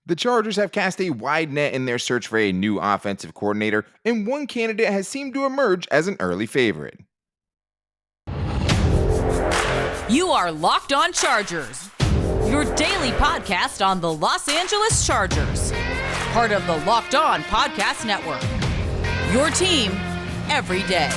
The Chargers have cast a wide net in their search for a new offensive coordinator, and one candidate has seemed to emerge as an early favorite. You are Locked On Chargers, your daily podcast on the Los Angeles Chargers, part of the Locked On Podcast Network, your team every day.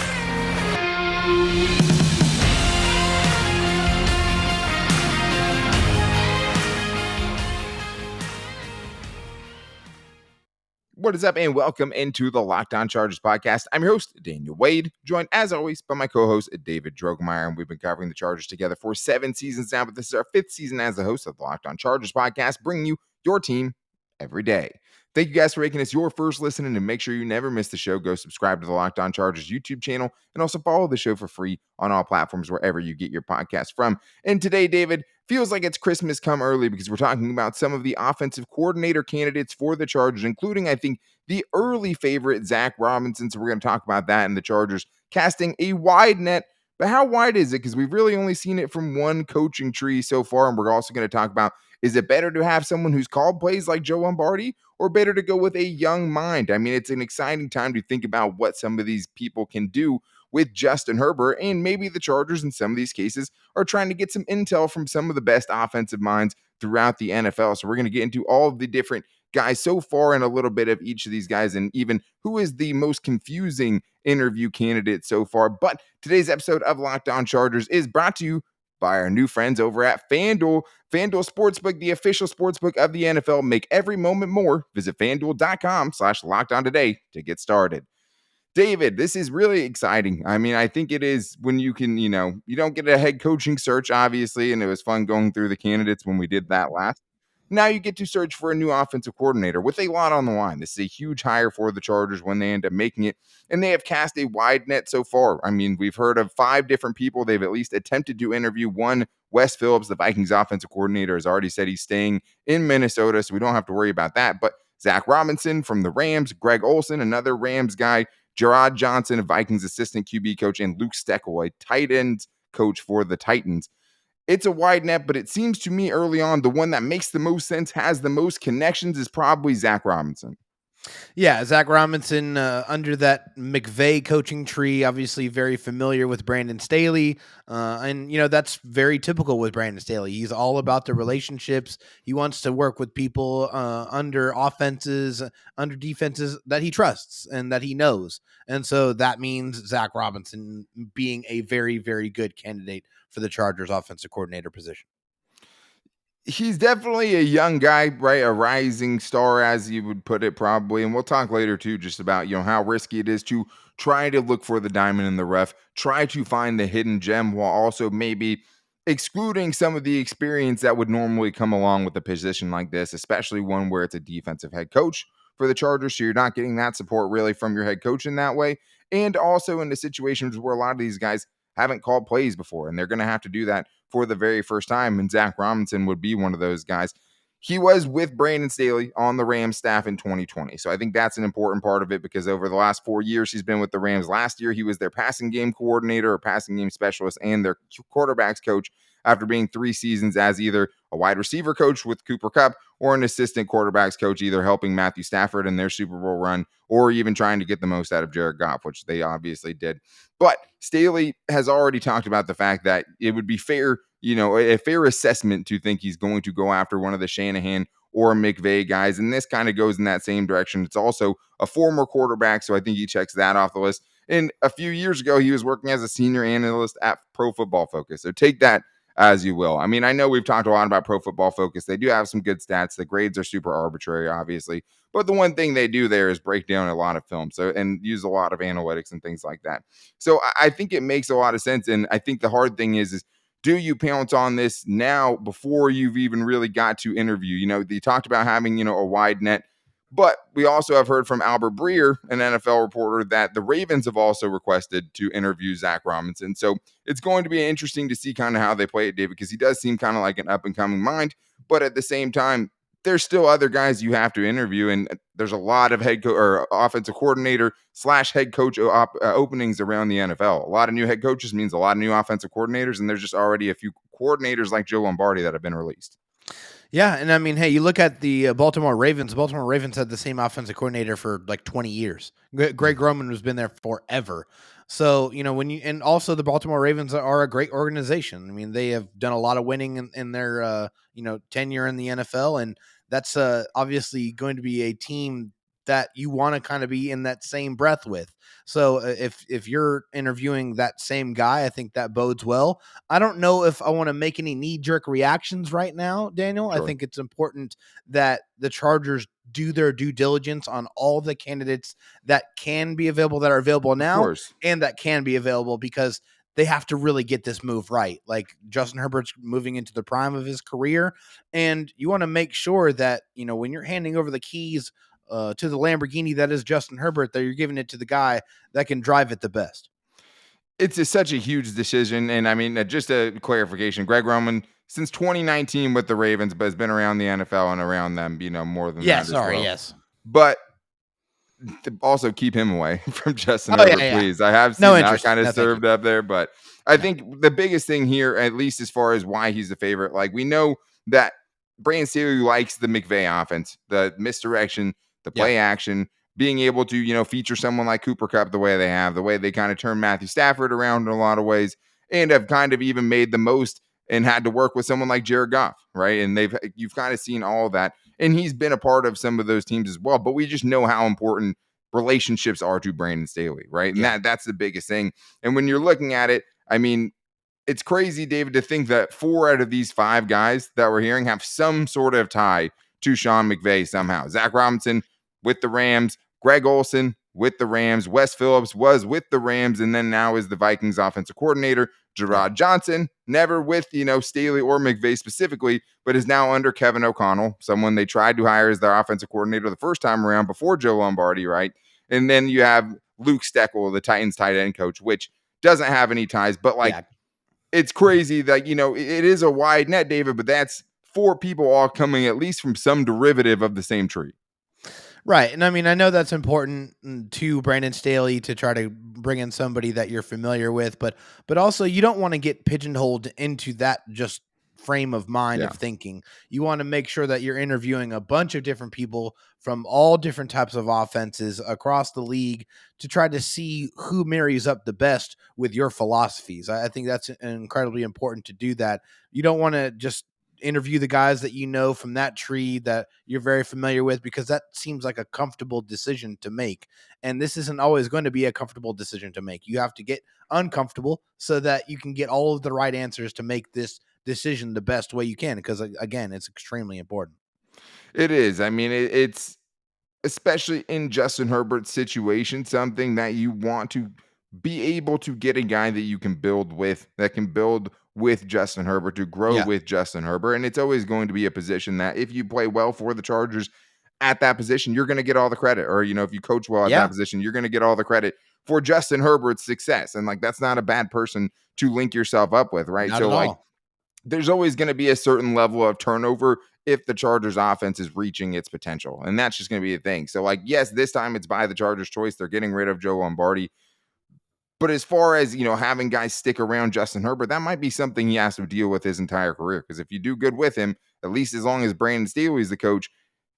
What is up, and welcome into the Locked On Chargers podcast. I'm your host, Daniel Wade, joined as always by my co-host, David Drogemeyer, and we've been covering the Chargers together for 7 seasons now, but this is our 5th season as the host of the Locked On Chargers podcast, bringing you your team every day. Thank you guys for making us your first listen, and to make sure you never miss the show, go subscribe to the Locked On Chargers YouTube channel, and also follow the show for free on all platforms wherever you get your podcast from. And today, David, feels like it's Christmas come early because we're talking about some of the offensive coordinator candidates for the Chargers, including, I think, the early favorite, Zac Robinson. So we're going to talk about that and the Chargers casting a wide net. But how wide is it? Because we've really only seen it from one coaching tree so far. And we're also going to talk about, is it better to have someone who's called plays like Joe Lombardi, or better to go with a young mind? I mean, it's an exciting time to think about what some of these people can do with Justin Herbert, and maybe the Chargers in some of these cases are trying to get some intel from some of the best offensive minds throughout the NFL. So we're going to get into all of the different guys so far and a little bit of each of these guys, and even who is the most confusing interview candidate so far. But today's episode of Locked On Chargers is brought to you by our new friends over at FanDuel. FanDuel Sportsbook, the official sportsbook of the NFL. Make every moment more. Visit FanDuel.com/LockedOn today to get started. David, this is really exciting. I mean, I think it is when you can, you don't get a head coaching search, obviously, and it was fun going through the candidates when we did that last. Now you get to search for a new offensive coordinator with a lot on the line. This is a huge hire for the Chargers when they end up making it, and they have cast a wide net so far. I mean, we've heard of 5 different people they've at least attempted to interview. One, Wes Phillips, the Vikings offensive coordinator, has already said he's staying in Minnesota, so we don't have to worry about that. But Zac Robinson from the Rams, Greg Olsen, another Rams guy, Gerard Johnson, a Vikings assistant QB coach, and Luke Steckel, a tight end coach for the Titans. It's a wide net, but it seems to me early on, the one that makes the most sense, has the most connections, is probably Zac Robinson. Yeah, Zac Robinson under that McVay coaching tree, obviously very familiar with Brandon Staley. And, that's very typical with Brandon Staley. He's all about the relationships. He wants to work with people under offenses, under defenses that he trusts and that he knows. And so that means Zac Robinson being a very, very good candidate for the Chargers offensive coordinator position. He's definitely a young guy, right? A rising star, as you would put it, probably. And we'll talk later, too, just about, how risky it is to try to look for the diamond in the rough, try to find the hidden gem while also maybe excluding some of the experience that would normally come along with a position like this, especially one where it's a defensive head coach for the Chargers. So you're not getting that support really from your head coach in that way. And also in the situations where a lot of these guys haven't called plays before, and they're going to have to do that for the very first time, and Zac Robinson would be one of those guys. He was with Brandon Staley on the Rams staff in 2020, so I think that's an important part of it because over the last 4 years, he's been with the Rams. Last year, he was their passing game coordinator or passing game specialist and their quarterbacks coach after being 3 seasons as either a wide receiver coach with Cooper Kupp or an assistant quarterbacks coach, either helping Matthew Stafford in their Super Bowl run or even trying to get the most out of Jared Goff, which they obviously did. But Staley has already talked about the fact that it would be fair, a fair assessment to think he's going to go after one of the Shanahan or McVay guys. And this kind of goes in that same direction. It's also a former quarterback, so I think he checks that off the list. And a few years ago, he was working as a senior analyst at Pro Football Focus. So take that as you will. I mean, I know we've talked a lot about Pro Football Focus. They do have some good stats. The grades are super arbitrary, obviously. But the one thing they do there is break down a lot of film and use a lot of analytics and things like that. So I think it makes a lot of sense. And I think the hard thing is do you pounce on this now before you've even really got to interview? They talked about having, a wide net. But we also have heard from Albert Breer, an NFL reporter, that the Ravens have also requested to interview Zac Robinson. So it's going to be interesting to see kind of how they play it, David, because he does seem kind of like an up-and-coming mind. But at the same time, there's still other guys you have to interview, and there's a lot of head coach or offensive coordinator / head coach openings around the NFL. A lot of new head coaches means a lot of new offensive coordinators, and there's just already a few coordinators like Joe Lombardi that have been released. Yeah, and I mean, hey, you look at the Baltimore Ravens. The Baltimore Ravens had the same offensive coordinator for like 20 years. Greg Roman has been there forever. So, and also the Baltimore Ravens are a great organization. I mean, they have done a lot of winning in their, tenure in the NFL. And that's obviously going to be a team that you want to kind of be in that same breath with. So if you're interviewing that same guy, I think that bodes well. I don't know if I want to make any knee-jerk reactions right now, Daniel. I Sure. think it's important that the Chargers do their due diligence on all the candidates that can be available, that are available Of now, course. and that can be available, because they have to really get this move right. Like, Justin Herbert's moving into the prime of his career, and you want to make sure that, when you're handing over the keys to the Lamborghini that is Justin Herbert, that you're giving it to the guy that can drive it the best. It's such a huge decision. And I mean, just a clarification, Greg Roman, since 2019 with the Ravens, but has been around the NFL and around them, more than Yeah, that as sorry, well. yes. But to also keep him away from Justin Oh, yeah, Herbert, yeah. please. I have No seen that interest. kind of No, thank you. served up there, but I No. think the biggest thing here, at least as far as why he's the favorite, like we know that Brandon Staley likes the McVay offense, the misdirection, the Yeah. play action, being able to, feature someone like Cooper Kupp the way they have, the way they kind of turn Matthew Stafford around in a lot of ways, and have kind of even made the most and had to work with someone like Jared Goff, right? And you've kind of seen all of that. And he's been a part of some of those teams as well. But we just know how important relationships are to Brandon Staley, right? And Yeah. that's the biggest thing. And when you're looking at it, I mean, it's crazy, David, to think that 4 out of these 5 guys that we're hearing have some sort of tie to Sean McVay somehow. Zac Robinson with the Rams, Greg Olsen with the Rams, Wes Phillips was with the Rams, and then now is the Vikings offensive coordinator. Yeah. Gerard Johnson, never with, Staley or McVay specifically, but is now under Kevin O'Connell, someone they tried to hire as their offensive coordinator the first time around before Joe Lombardi, right? And then you have Luke Steckel, the Titans tight end coach, which doesn't have any ties, but like, Yeah. it's crazy that, it is a wide net, David, but that's 4 people all coming at least from some derivative of the same tree. Right. And I mean, I know that's important to Brandon Staley to try to bring in somebody that you're familiar with, but also you don't want to get pigeonholed into that just frame of mind Yeah. of thinking. You want to make sure that you're interviewing a bunch of different people from all different types of offenses across the league to try to see who marries up the best with your philosophies. I think that's incredibly important to do that. You don't want to just interview the guys that you know from that tree that you're very familiar with, because that seems like a comfortable decision to make. And this isn't always going to be a comfortable decision to make. You have to get uncomfortable so that you can get all of the right answers to make this decision the best way you can. Because again, it's extremely important. It is. I mean, it's especially in Justin Herbert's situation, something that you want to be able to get a guy that you can build with, that can build with Justin Herbert, to grow Yeah. with Justin Herbert. And it's always going to be a position that if you play well for the Chargers at that position, you're going to get all the credit. Or, if you coach well at that Yeah. position, you're going to get all the credit for Justin Herbert's success. And like, that's not a bad person to link yourself up with, right? Not So at like, all. there's always going to be a certain level of turnover if the Chargers offense is reaching its potential. And that's just going to be a thing. So like, yes, this time it's by the Chargers choice. They're getting rid of Joe Lombardi. But as far as, having guys stick around Justin Herbert, that might be something he has to deal with his entire career. Because if you do good with him, at least as long as Brandon Staley is the coach,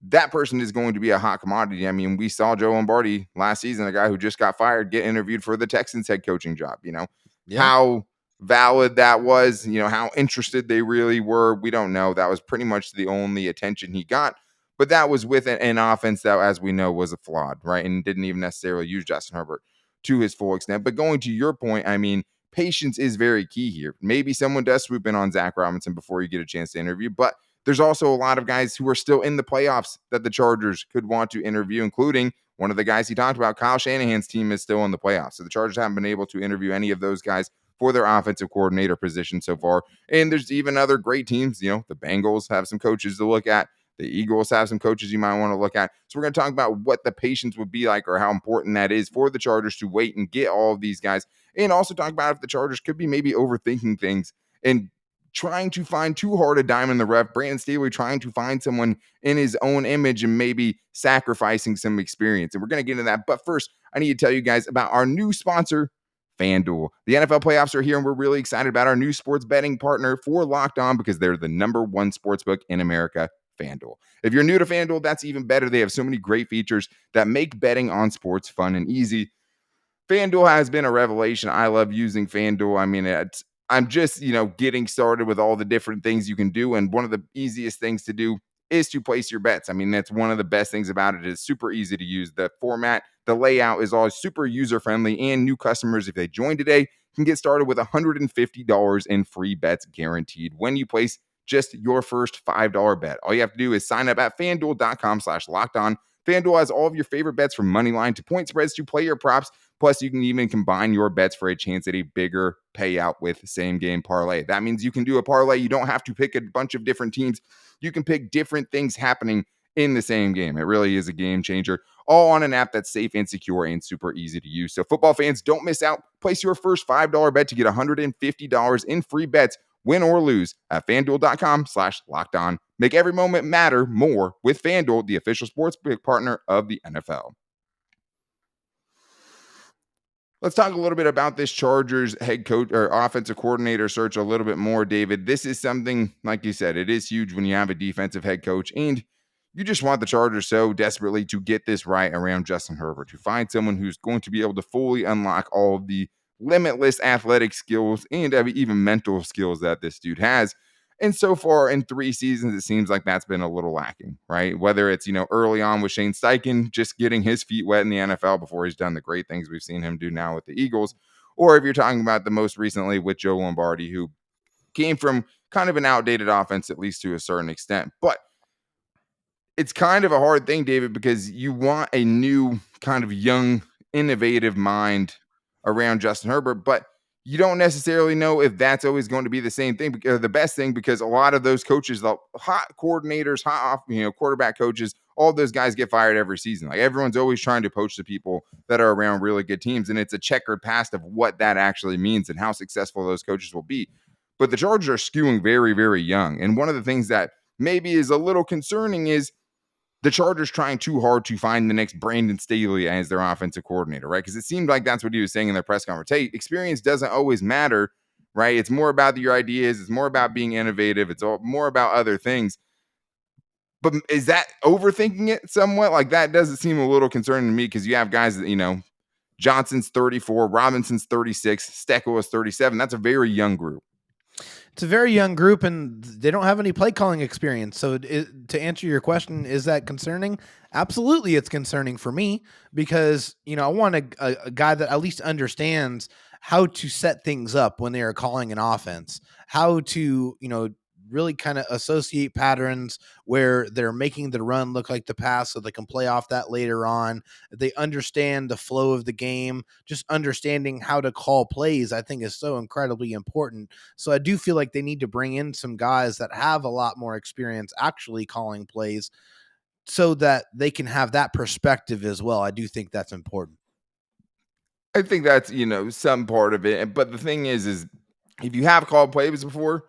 that person is going to be a hot commodity. I mean, we saw Joe Lombardi last season, a guy who just got fired, get interviewed for the Texans head coaching job. Yeah. How valid that was, how interested they really were, we don't know. That was pretty much the only attention he got. But that was with an offense that, as we know, was a flawed, right? And didn't even necessarily use Justin Herbert to his full extent. But going to your point, I mean, patience is very key here. Maybe someone does swoop in on Zac Robinson before you get a chance to interview, but there's also a lot of guys who are still in the playoffs that the Chargers could want to interview, including one of the guys he talked about. Kyle Shanahan's team is still in the playoffs. So the Chargers haven't been able to interview any of those guys for their offensive coordinator position so far. And there's even other great teams. The Bengals have some coaches to look at. The Eagles have some coaches you might want to look at. So we're going to talk about what the patience would be like, or how important that is for the Chargers to wait and get all of these guys. And also talk about if the Chargers could be maybe overthinking things and trying to find too hard a dime in the rough. Brandon Staley trying to find someone in his own image and maybe sacrificing some experience. And we're going to get into that. But first, I need to tell you guys about our new sponsor, FanDuel. The NFL playoffs are here, and we're really excited about our new sports betting partner for Locked On because they're the #1 sportsbook in America, FanDuel. If you're new to FanDuel, that's even better. They have so many great features that make betting on sports fun and easy. FanDuel has been a revelation. I love using FanDuel. I mean, I'm just, getting started with all the different things you can do. And one of the easiest things to do is to place your bets. I mean, that's one of the best things about it. It's super easy to use. The format, the layout is all super user-friendly, and new customers, if they join today, can get started with $150 in free bets guaranteed when you place just your first $5 bet. All you have to do is sign up at FanDuel.com/lockedon. FanDuel has all of your favorite bets from money line to point spreads to player props. Plus, you can even combine your bets for a chance at a bigger payout with same game parlay. That means you can do a parlay. You don't have to pick a bunch of different teams. You can pick different things happening in the same game. It really is a game changer, all on an app that's safe and secure and super easy to use. So football fans, don't miss out. Place your first $5 bet to get $150 in free bets, win or lose, FanDuel.com/lockedon. Make every moment matter more with FanDuel, the official sportsbook partner of the NFL. Let's talk a little bit about this Chargers head coach or offensive coordinator search a little bit more, David. This is something, like you said, it is huge when you have a defensive head coach, and you just want the Chargers so desperately to get this right around Justin Herbert, to find someone who's going to be able to fully unlock all of the limitless athletic skills and even mental skills that this dude has. And so far in 3 seasons, it seems like that's been a little lacking, right? Whether it's, early on with Shane Steichen, just getting his feet wet in the NFL before he's done the great things we've seen him do now with the Eagles, or if you're talking about the most recently with Joe Lombardi, who came from kind of an outdated offense, at least to a certain extent. But it's kind of a hard thing, David, because you want a new kind of young, innovative mind around Justin Herbert, but you don't necessarily know if that's always going to be the same thing, because the best thing, because a lot of those coaches, the hot coordinators, quarterback coaches, all those guys get fired every season. Like, everyone's always trying to poach the people that are around really good teams, and it's a checkered past of what that actually means and how successful those coaches will be. But the Chargers are skewing very, very young. And one of the things that maybe is a little concerning is the Chargers trying too hard to find the next Brandon Staley as their offensive coordinator, right? Because it seemed like that's what he was saying in their press conference. Hey, experience doesn't always matter, right? It's more about your ideas. It's more about being innovative. It's more about other things. But is that overthinking it somewhat? Like, that doesn't seem a little concerning to me, because you have guys that, Johnson's 34, Robinson's 36, Steckel is 37. That's a very young group. It's a very young group, and they don't have any play calling experience. So to answer your question, is that concerning? Absolutely, it's concerning for me, because, I want a guy that at least understands how to set things up when they are calling an offense, how to, really kind of associate patterns where they're making the run look like the pass so they can play off that later on. They understand the flow of the game. Just understanding how to call plays, I think, is so incredibly important. So I do feel like they need to bring in some guys that have a lot more experience actually calling plays so that they can have that perspective as well. I do think that's important. I think that's, some part of it. But the thing is if you have called plays before,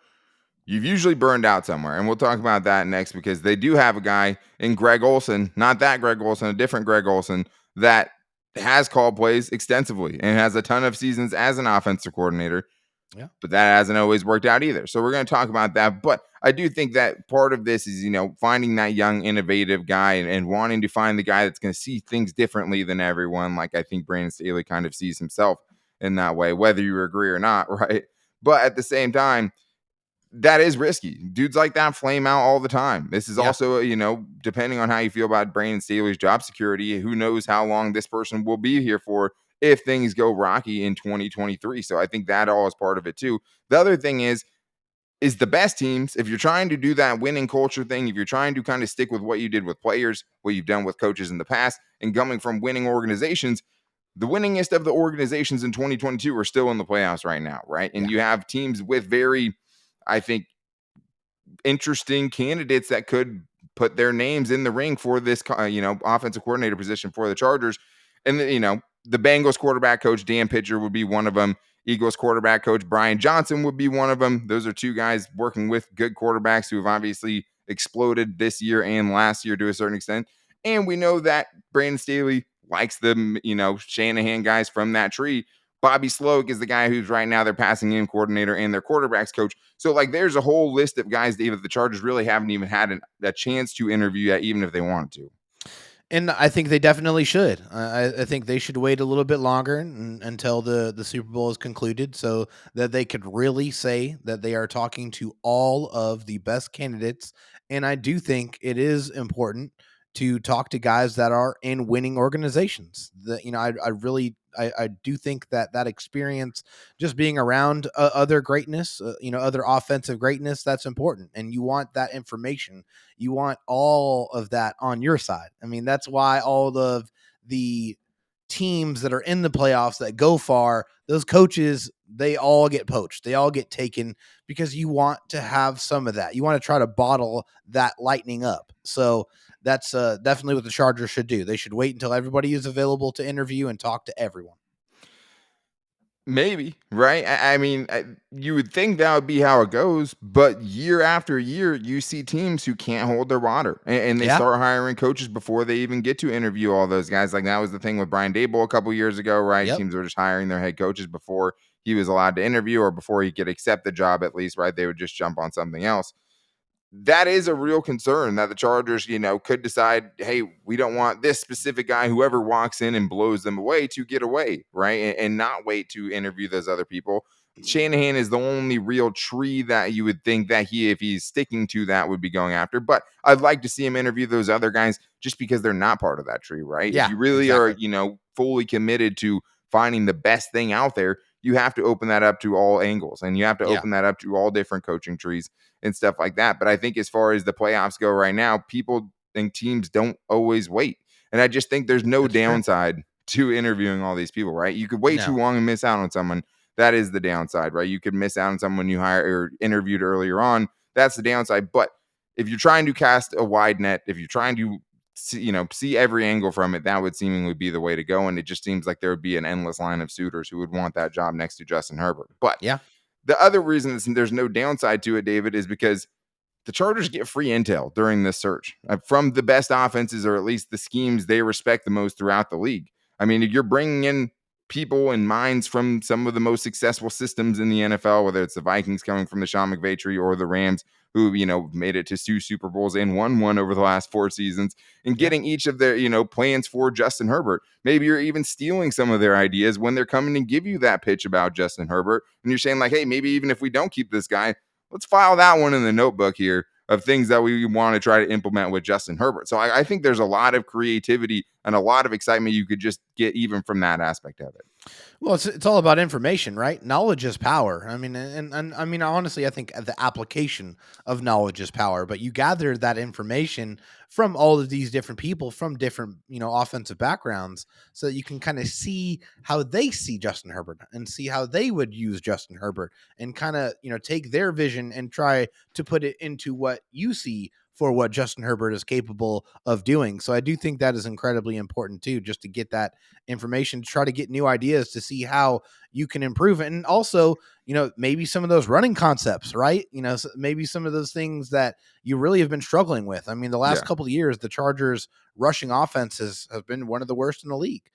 you've usually burned out somewhere. And we'll talk about that next, because they do have a guy in Greg Olsen, not that Greg Olsen, a different Greg Olsen, that has called plays extensively and has a ton of seasons as an offensive coordinator. Yeah. But that hasn't always worked out either. So we're going to talk about that. But I do think that part of this is, finding that young, innovative guy and wanting to find the guy that's going to see things differently than everyone. Like, I think Brandon Staley kind of sees himself in that way, whether you agree or not, right? But at the same time, that is risky. Dudes like that flame out all the time. This is also, depending on how you feel about Brandon Staley's job security, who knows how long this person will be here for if things go rocky in 2023. So I think that all is part of it too. The other thing is the best teams, if you're trying to do that winning culture thing, if you're trying to kind of stick with what you did with players, what you've done with coaches in the past, and coming from winning organizations, the winningest of the organizations in 2022 are still in the playoffs right now, right? And you have teams with very, I think, interesting candidates that could put their names in the ring for this, offensive coordinator position for the Chargers. And, the Bengals quarterback coach, Dan Pitcher, would be one of them. Eagles quarterback coach, Brian Johnson, would be one of them. Those are two guys working with good quarterbacks who have obviously exploded this year and last year to a certain extent. And we know that Brandon Staley likes the, Shanahan guys from that tree. Bobby Sloak is the guy who's right now their passing game coordinator and their quarterbacks coach. So like there's a whole list of guys that the Chargers really haven't even had a chance to interview yet, even if they wanted to. And I think they definitely should. I think they should wait a little bit longer until the Super Bowl is concluded so that they could really say that they are talking to all of the best candidates. And I do think it is important to talk to guys that are in winning organizations. I do think that experience, just being around other greatness, other offensive greatness, that's important. And you want that information. You want all of that on your side. I mean, that's why all of the teams that are in the playoffs that go far, those coaches, they all get poached. They all get taken because you want to have some of that. You want to try to bottle that lightning up. So that's definitely what the Chargers should do. They should wait until everybody is available to interview and talk to everyone. Maybe, right? I mean, you would think that would be how it goes, but year after year, you see teams who can't hold their water, and they start hiring coaches before they even get to interview all those guys. Like that was the thing with Brian Daboll a couple years ago, right? Yep. Teams were just hiring their head coaches before he was allowed to interview or before he could accept the job, at least, right? They would just jump on something else. That is a real concern that the Chargers, could decide, hey, we don't want this specific guy, whoever walks in and blows them away, to get away, right? And not wait to interview those other people. Shanahan is the only real tree that you would think that if he's sticking to that, would be going after. But I'd like to see him interview those other guys just because they're not part of that tree, right? Yeah, if you really exactly. are, fully committed to finding the best thing out there, you have to open that up to all angles, and you have to open that up to all different coaching trees and stuff like that. But I think as far as the playoffs go right now, people and teams don't always wait. And I just think there's no That's true. downside to interviewing all these people, right? You could wait too long and miss out on someone. That is the downside, right? You could miss out on someone you hired or interviewed earlier on. That's the downside. But if you're trying to cast a wide net, if you're trying to see every angle from it, that would seemingly be the way to go. And it just seems like there would be an endless line of suitors who would want that job next to Justin Herbert. But the other reason there's no downside to it, David, is because the Chargers get free intel during this search from the best offenses, or at least the schemes they respect the most throughout the league. I mean, if you're bringing in people and minds from some of the most successful systems in the NFL, whether it's the Vikings coming from the Sean McVay tree or the Rams, who, made it to 2 Super Bowls and won one over the last 4 seasons, and getting each of their, plans for Justin Herbert. Maybe you're even stealing some of their ideas when they're coming and give you that pitch about Justin Herbert. And you're saying like, hey, maybe even if we don't keep this guy, let's file that one in the notebook here of things that we want to try to implement with Justin Herbert. So I think there's a lot of creativity and a lot of excitement you could just get even from that aspect of it. Well, it's all about information, right? Knowledge is power. I mean, and I mean, honestly, I think the application of knowledge is power, but you gather that information from all of these different people from different, offensive backgrounds so that you can kind of see how they see Justin Herbert and see how they would use Justin Herbert and kind of, take their vision and try to put it into what you see for what Justin Herbert is capable of doing. So I do think that is incredibly important too, just to get that information, to try to get new ideas to see how you can improve it. And also, maybe some of those running concepts, right? Maybe some of those things that you really have been struggling with. I mean, the last couple of years, the Chargers rushing offenses have been one of the worst in the league.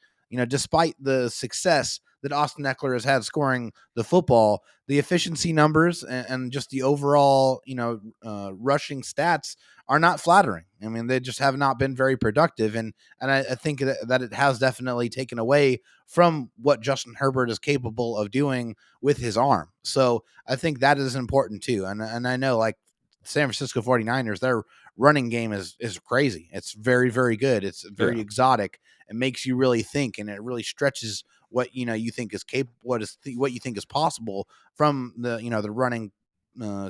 Despite the success that Austin Eckler has had scoring the football, the efficiency numbers and just the overall, rushing stats are not flattering. I mean, they just have not been very productive. And I think that it has definitely taken away from what Justin Herbert is capable of doing with his arm. So I think that is important too. And I know like San Francisco 49ers, their running game is crazy. It's very, very good. It's very exotic. It makes you really think, and it really stretches what you think is capable, what you think is possible from the the running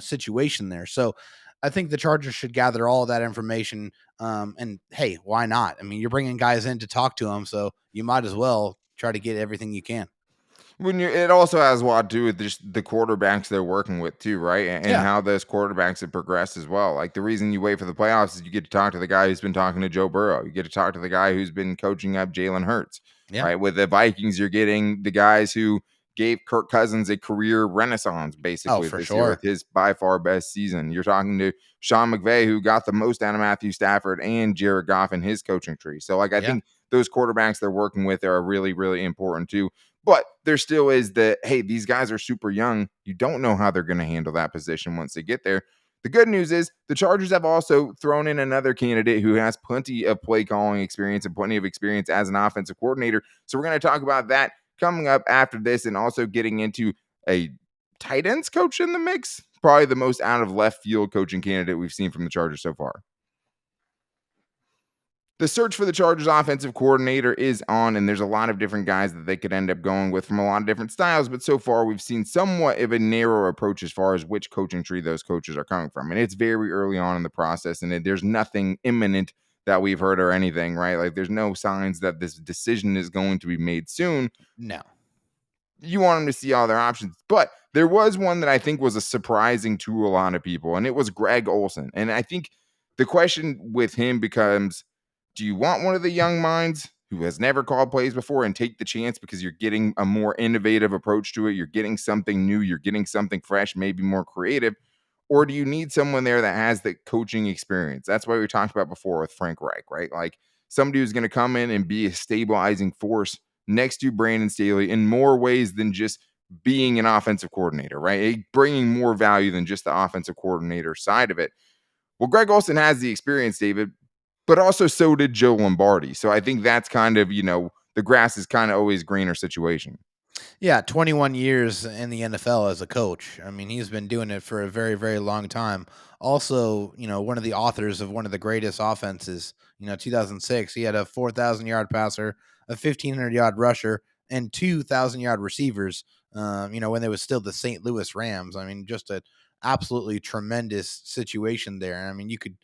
situation there. So I think the Chargers should gather all of that information. And hey, why not? I mean, you're bringing guys in to talk to them, so you might as well try to get everything you can. It also has a lot to do with just the quarterbacks they're working with too, right? And how those quarterbacks have progressed as well. Like the reason you wait for the playoffs is you get to talk to the guy who's been talking to Joe Burrow. You get to talk to the guy who's been coaching up Jalen Hurts, right? With the Vikings, you're getting the guys who gave Kirk Cousins a career renaissance, basically, this year with his by far best season. You're talking to Sean McVay, who got the most out of Matthew Stafford and Jared Goff in his coaching tree. So, like, I think those quarterbacks they're working with are really, really important too. But there still is the, hey, these guys are super young. You don't know how they're going to handle that position once they get there. The good news is the Chargers have also thrown in another candidate who has plenty of play calling experience and plenty of experience as an offensive coordinator. So we're going to talk about that coming up after this, and also getting into a tight ends coach in the mix. Probably the most out of left field coaching candidate we've seen from the Chargers so far. The search for the Chargers offensive coordinator is on, and there's a lot of different guys that they could end up going with from a lot of different styles. But so far, we've seen somewhat of a narrow approach as far as which coaching tree those coaches are coming from. And it's very early on in the process, and there's nothing imminent that we've heard or anything, right? Like there's no signs that this decision is going to be made soon. No. You want them to see all their options. But there was one that I think was a surprising to a lot of people, and it was Greg Olsen. And I think the question with him becomes, do you want one of the young minds who has never called plays before and take the chance because you're getting a more innovative approach to it? You're getting something new. You're getting something fresh, maybe more creative. Or do you need someone there that has the coaching experience? That's why we talked about before with Frank Reich, right? Like somebody who's going to come in and be a stabilizing force next to Brandon Staley in more ways than just being an offensive coordinator, right? Bringing more value than just the offensive coordinator side of it. Well, Greg Olsen has the experience, David, but also so did Joe Lombardi. So I think that's kind of, the grass is kind of always greener situation. Yeah, 21 years in the NFL as a coach. I mean, he's been doing it for a very, very long time. Also, one of the authors of one of the greatest offenses, 2006, he had a 4,000-yard passer, a 1,500-yard rusher, and 2,000-yard receivers, when they was still the St. Louis Rams. I mean, just a absolutely tremendous situation there. I mean, you could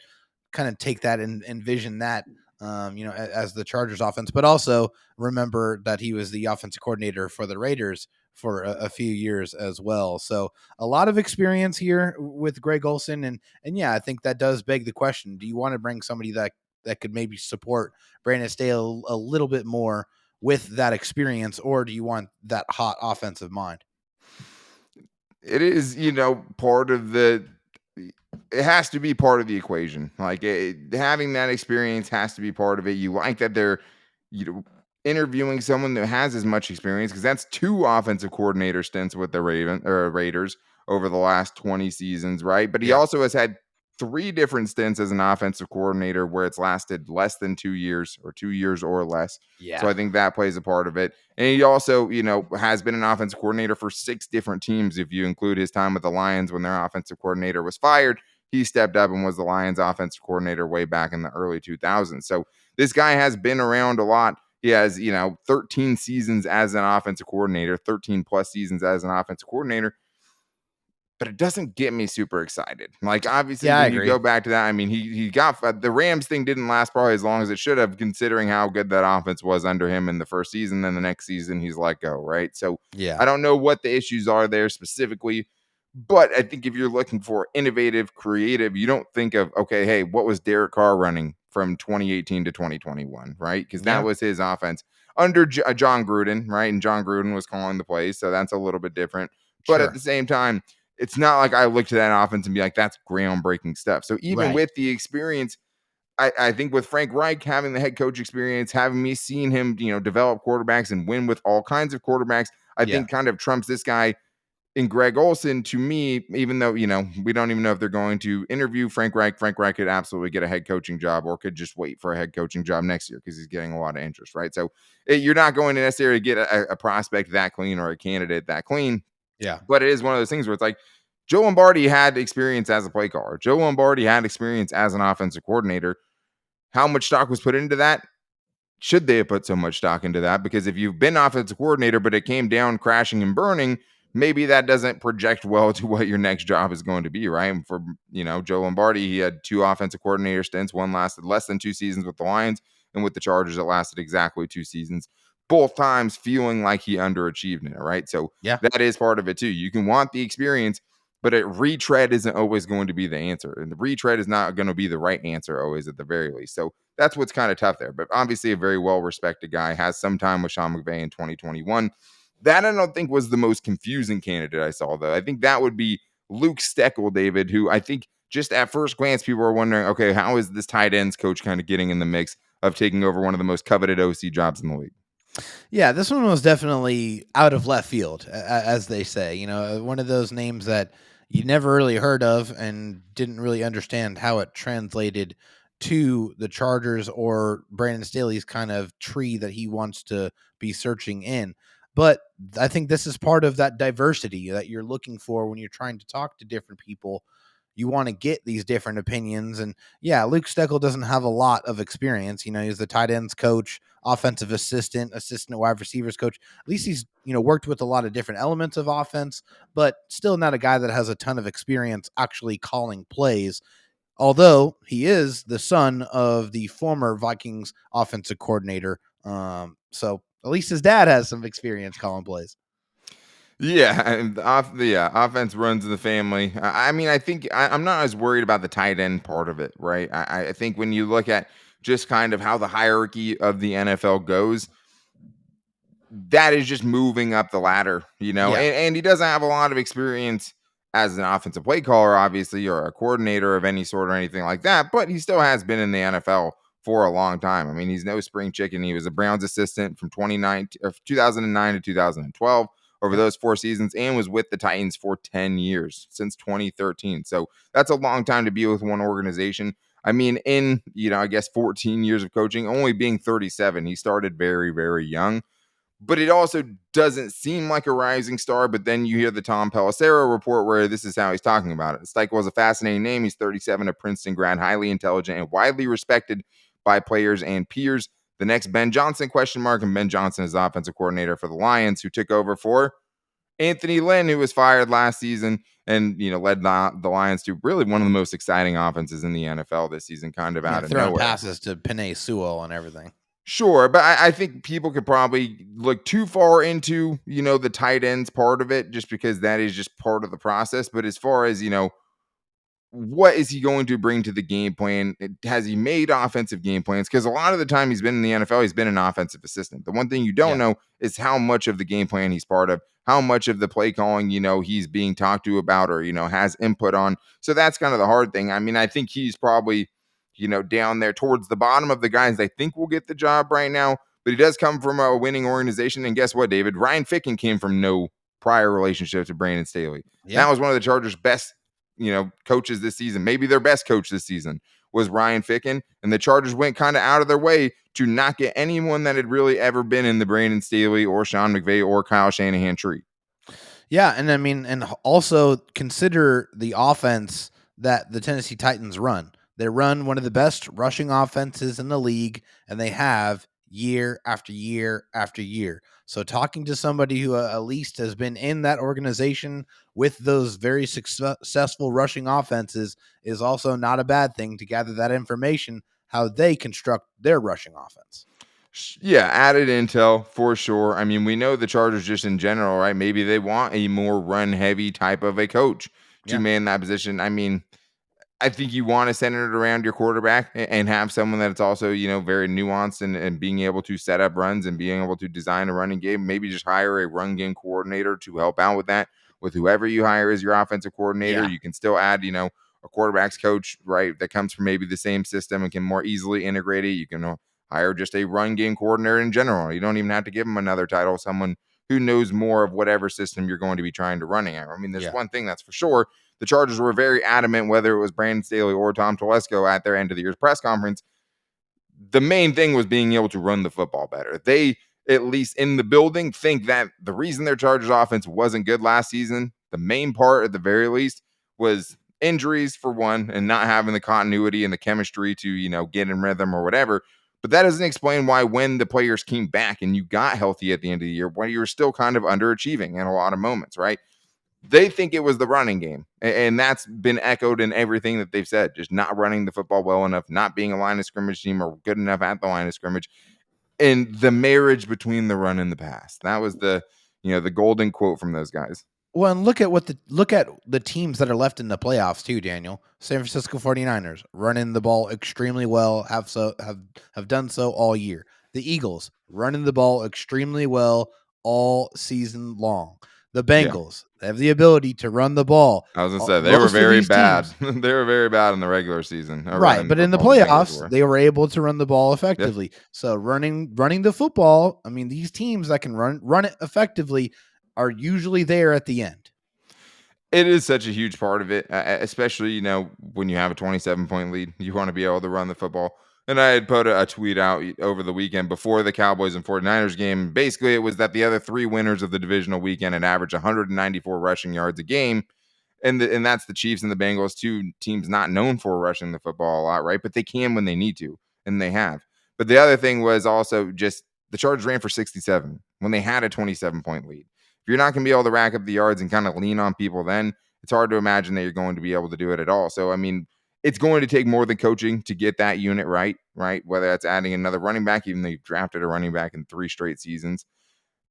kind of take that and envision that, as the Chargers offense, but also remember that he was the offensive coordinator for the Raiders for a few years as well. So a lot of experience here with Greg Olsen. And yeah, I think that does beg the question. Do you want to bring somebody that could maybe support Brandon Staley a little bit more with that experience, or do you want that hot offensive mind? It is, part of it has to be part of the equation. Like having that experience has to be part of it. You like that they're, interviewing someone that has as much experience, because that's 2 offensive coordinator stints with the Raiders over the last 20 seasons, right? But he also has had 3 different stints as an offensive coordinator where it's lasted less than 2 years or 2 years or less. Yeah. So I think that plays a part of it. And he also, has been an offensive coordinator for 6 different teams. If you include his time with the Lions when their offensive coordinator was fired, he stepped up and was the Lions offensive coordinator way back in the early 2000s. So this guy has been around a lot. He has, 13 seasons as an offensive coordinator, 13 plus seasons as an offensive coordinator. But it doesn't get me super excited. Like, obviously, when you go back to that, I mean, he got the Rams thing didn't last probably as long as it should have, considering how good that offense was under him in the first season. Then the next season, he's let go, right? So I don't know what the issues are there specifically. But I think if you're looking for innovative, creative, you don't think of, okay, hey, what was Derek Carr running from 2018 to 2021, right? Because that was his offense under John Gruden, right? And John Gruden was calling the plays, so that's a little bit different. But at the same time, it's not like I looked at that offense and be like, that's groundbreaking stuff. So even with the experience, I think with Frank Reich having the head coach experience, having me seeing him, develop quarterbacks and win with all kinds of quarterbacks, I think kind of trumps this guy in Greg Olsen to me, even though, we don't even know if they're going to interview Frank Reich. Frank Reich could absolutely get a head coaching job or could just wait for a head coaching job next year because he's getting a lot of interest, right? So you're not going to necessarily get a prospect that clean or a candidate that clean. Yeah. But it is one of those things where it's like Joe Lombardi had experience as a play caller. Joe Lombardi had experience as an offensive coordinator. How much stock was put into that? Should they have put so much stock into that? Because if you've been offensive coordinator, but it came down crashing and burning, maybe that doesn't project well to what your next job is going to be, right? And for, Joe Lombardi, he had 2 offensive coordinator stints. One lasted less than 2 seasons with the Lions, and with the Chargers, it lasted exactly 2 seasons. Both times feeling like he underachieved in it, right? So that is part of it too. You can want the experience, but a retread isn't always going to be the answer. And the retread is not going to be the right answer always at the very least. So that's what's kind of tough there. But obviously a very well-respected guy, has some time with Sean McVay in 2021. That I don't think was the most confusing candidate I saw, though. I think that would be Luke Steckel, David, who I think just at first glance, people are wondering, okay, how is this tight ends coach kind of getting in the mix of taking over one of the most coveted OC jobs in the league? Yeah, this one was definitely out of left field, as they say. One of those names that you never really heard of and didn't really understand how it translated to the Chargers or Brandon Staley's kind of tree that he wants to be searching in. But I think this is part of that diversity that you're looking for when you're trying to talk to different people. You want to get these different opinions. And yeah, Luke Steckel doesn't have a lot of experience. He's the tight ends coach, offensive assistant wide receivers coach. At least he's, worked with a lot of different elements of offense, but still not a guy that has a ton of experience actually calling plays. Although he is the son of the former Vikings offensive coordinator. So at least his dad has some experience calling plays. Yeah, and the offense runs in the family. I mean, I think I'm not as worried about the tight end part of it, right? I think when you look at just kind of how the hierarchy of the NFL goes, that is just moving up the ladder, Yeah. and he doesn't have a lot of experience as an offensive play caller, obviously, or a coordinator of any sort or anything like that, but he still has been in the NFL for a long time. I mean, he's no spring chicken. He was a Browns assistant from 2009 to 2012 over Yep. those 4 seasons, and was with the Titans for 10 years since 2013. So that's a long time to be with one organization. I mean, in, I guess 14 years of coaching, only being 37, he started very, very young. But it also doesn't seem like a rising star. But then you hear the Tom Pelissero report where this is how he's talking about it. Steichen was a fascinating name. He's 37, a Princeton grad, highly intelligent and widely respected by players and peers. The next Ben Johnson question mark, and Ben Johnson is the offensive coordinator for the Lions, who took over for Anthony Lynn, who was fired last season and, led the Lions to really one of the most exciting offenses in the NFL this season, kind of Yeah, out of throwing nowhere. passes to Penei Sewell and everything. Sure, but I think people could probably look too far into, the tight ends part of it, just because that is just part of the process. But as far as, what is he going to bring to the game plan? Has he made offensive game plans? Because a lot of the time he's been in the NFL, he's been an offensive assistant. The one thing you don't Yeah. know is how much of the game plan he's part of, how much of the play calling, he's being talked to about or, has input on. So that's kind of the hard thing. I mean, I think he's probably, down there towards the bottom of the guys I think will get the job right now. But he does come from a winning organization. And guess what, David? Ryan Ficken came from no prior relationship to Brandon Staley. Yeah. That was one of the Chargers' best coaches this season. Maybe their best coach this season was Ryan Ficken, and the Chargers went kind of out of their way to not get anyone that had really ever been in the Brandon Staley or Sean McVay or Kyle Shanahan tree. Yeah, and I mean, and also consider the offense that the Tennessee Titans run. They run one of the best rushing offenses in the league, and they have year after year after year. So, talking to somebody who at least has been in that organization with those very successful rushing offenses is also not a bad thing to gather that information, how they construct their rushing offense. Yeah, added intel for sure. I mean, we know the Chargers just in general, right? Maybe they want a more run heavy type of a coach to Yeah. man that position. I mean, I think you want to center it around your quarterback and have someone that's also, very nuanced and being able to set up runs and being able to design a running game. Maybe just hire a run game coordinator to help out with that. With whoever you hire as your offensive coordinator, Yeah. you can still add, a quarterback's coach, right? That comes from maybe the same system and can more easily integrate it. You can hire just a run game coordinator in general. You don't even have to give them another title, someone who knows more of whatever system you're going to be trying to running at. I mean, there's Yeah. one thing that's for sure. The Chargers were very adamant, whether it was Brandon Staley or Tom Telesco at their end of the year's press conference. The main thing was being able to run the football better. They, at least in the building, think that the reason their Chargers offense wasn't good last season, the main part at the very least, was injuries for one, and not having the continuity and the chemistry to, get in rhythm or whatever. But that doesn't explain why when the players came back and you got healthy at the end of the year, why you were still kind of underachieving in a lot of moments, right? They think it was the running game. And that's been echoed in everything that they've said, just not running the football well enough, not being a line of scrimmage team or good enough at the line of scrimmage. And the marriage between the run and the pass. That was the golden quote from those guys. Well, and look at the teams that are left in the playoffs too, Daniel. San Francisco 49ers running the ball extremely well, have done so all year. The Eagles running the ball extremely well all season long. the Yeah. Bengals. They have the ability to run the ball. I was gonna say they were Most of very these bad. teams, They were very bad in the regular season, right? running the But in the football. The Bengals playoffs, were. they were able to run the ball Yeah. effectively. So running the football, I mean, these teams that can run it effectively are usually there at the end. It is such a huge part of it, especially when you have a 27-point lead, you want to be able to run the football. And I had put a tweet out over the weekend before the Cowboys and 49ers game. Basically, it was that the other three winners of the divisional weekend had averaged 194 rushing yards a game. And that's the Chiefs and the Bengals, two teams not known for rushing the football a lot, right? But they can when they need to, and they have. But the other thing was also just the Chargers ran for 67 when they had a 27-point lead. If you're not going to be able to rack up the yards and kind of lean on people, then it's hard to imagine that you're going to be able to do it at all. So, I mean, it's going to take more than coaching to get that unit right? Whether that's adding another running back, even though you've drafted a running back in 3 straight seasons,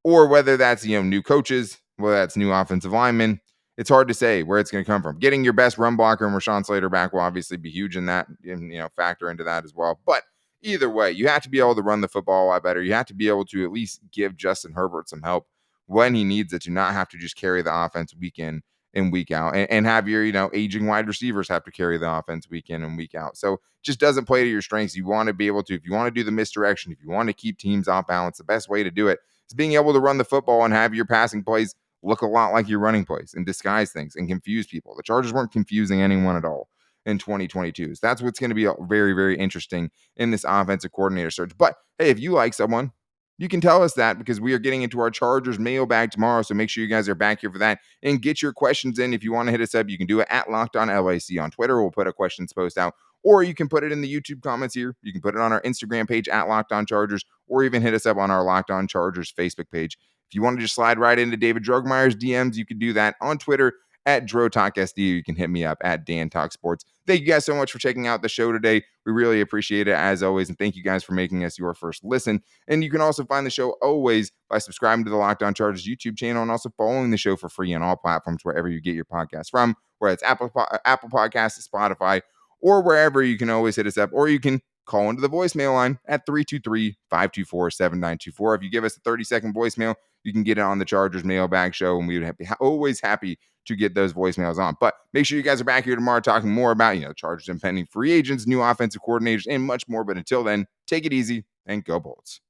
or whether that's new coaches, whether that's new offensive linemen. It's hard to say where it's going to come from. Getting your best run blocker and Rashawn Slater back will obviously be huge in that, and factor into that as well. But either way, you have to be able to run the football a lot better. You have to be able to at least give Justin Herbert some help when he needs it, to not have to just carry the offense week in and week out, and have your aging wide receivers have to carry the offense week in and week out. So just doesn't play to your strengths. You want to be able to, if you want to do the misdirection, if you want to keep teams off balance, the best way to do it is being able to run the football and have your passing plays look a lot like your running plays and disguise things and confuse people. The Chargers weren't confusing anyone at all in 2022. So that's what's going to be very, very interesting in this offensive coordinator search. But hey, if you like someone, you can tell us that, because we are getting into our Chargers mailbag tomorrow. So make sure you guys are back here for that and get your questions in. If you want to hit us up, you can do it at Locked On LAC on Twitter. We'll put a questions post out, or you can put it in the YouTube comments here. You can put it on our Instagram page at Locked On Chargers, or even hit us up on our Locked On Chargers Facebook page. If you want to just slide right into David Drogmeyer's DMs, you can do that on Twitter at DroTalkSD. You can hit me up at Dan Talk Sports. Thank you guys so much for checking out the show today. We really appreciate it as always. And thank you guys for making us your first listen. And you can also find the show always by subscribing to the Locked On Chargers YouTube channel, and also following the show for free on all platforms wherever you get your podcast from, whether it's Apple Podcasts, Spotify, or wherever. You can always hit us up, or you can call into the voicemail line at 323-524-7924. If you give us a 30-second voicemail, you can get it on the Chargers mailbag show, and we would be always happy to get those voicemails on. But make sure you guys are back here tomorrow talking more about, Chargers impending free agents, new offensive coordinators, and much more. But until then, take it easy and go Bolts.